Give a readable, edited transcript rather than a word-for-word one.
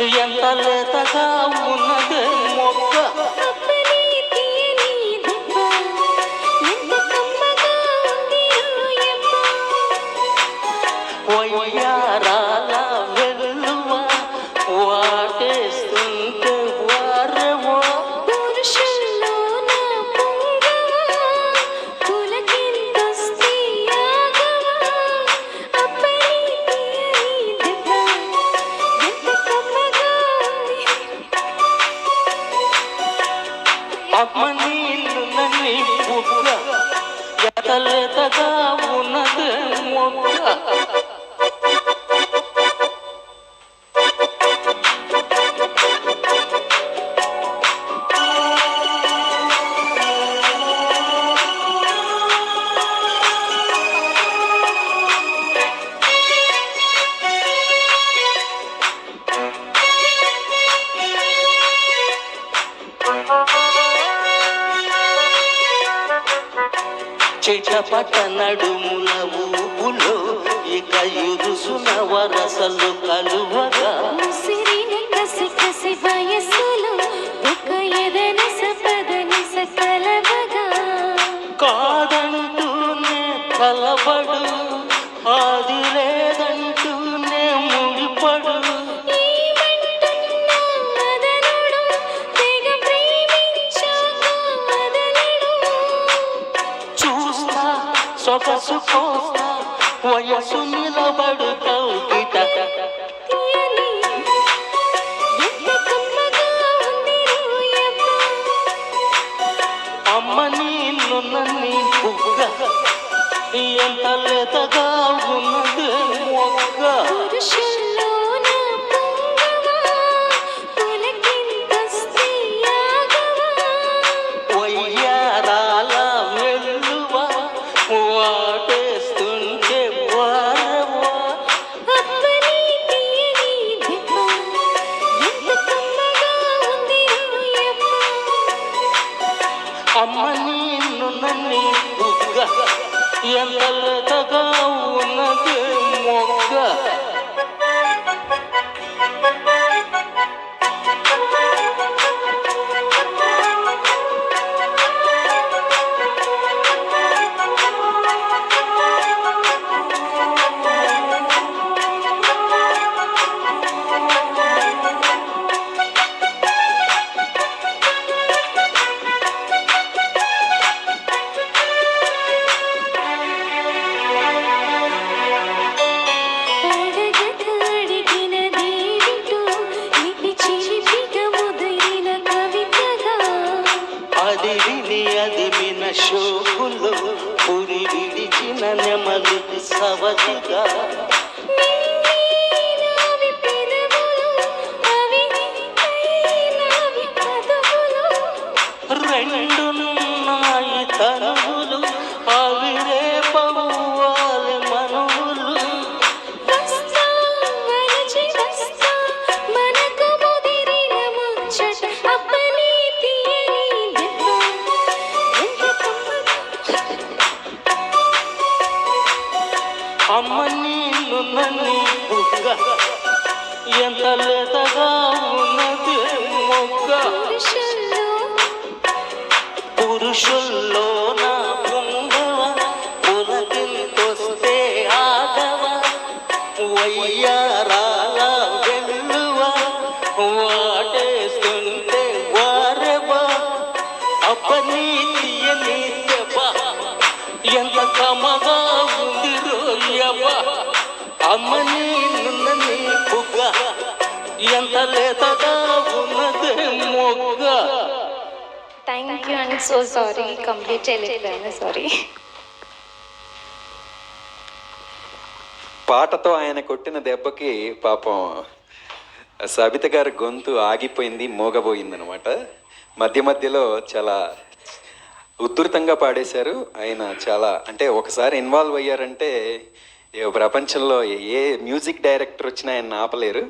ఎంత లేతగా ఉన్నదే మొక్క వయ్యారాల వెల్లువ వాటేస్తుంటే వారెవో అమ్మ నీళ్ళు నన్ను బుగ్గ ఎతలేతగా ఉన్నదే మొక్క చిటపట నడుముల ఊపులో ఇక ఇరుసున వరసలు కలువగా కసి కసి వయసులో ఒక ఎదని సపదని సకలవగా కాదంటూనే కలబడు ఆది లేదంటూనే ముడిపడు సొగసు కోస్తా వయసు నిలబడు కౌకిట అమ్మ నీళ్ళు నన్ను బుగ్గ ఎంత లేతగా ఉన్నదే మొక్క వయ్యారాల వెల్లువ వాటేస్తుంటే వారవో అమ్మ నీళ్ళు నన్ను బుగ్గ ఎంత లేతగా ఉన్నదే మొక్క అది విని అది విన శోకులో పురి విడిచిన నెమలి సవతిగా రెండున్నాయి తనువులు అవిరే పవ్వాలి మనువులు అమ్మ నీళ్ళు నన్ను బుగ్గ ఎంత లేతగా ఉన్నదే మొగ్గ పురుషుల్లో నా పొంగవ పులకింతొస్తే ఆగవ వయ్యారాల వెల్లువ వాటేస్తుంటే వారెవ అప్పని తీయని దెబ్బ ఎంత కమగా ఉంది రోయవ అమ్మ నీళ్ళు నన్ను బుగ్గ ఎంత లేతగా ఉన్నదే మొగ్గ. Thank you and so sorry complete చేయలేకపోయాను సారీ. పాటతో ఆయన కొట్టిన దెబ్బకి పాపం సబిత గారి గొంతు ఆగిపోయింది, మోగబోయింది అనమాట. మధ్య మధ్యలో చాలా ఉధృతంగా పాడేశారు ఆయన. చాలా అంటే ఒకసారి ఇన్వాల్వ్ అయ్యారంటే ప్రపంచంలో ఏ మ్యూజిక్ డైరెక్టర్ వచ్చినా ఆయన ఆపలేరు.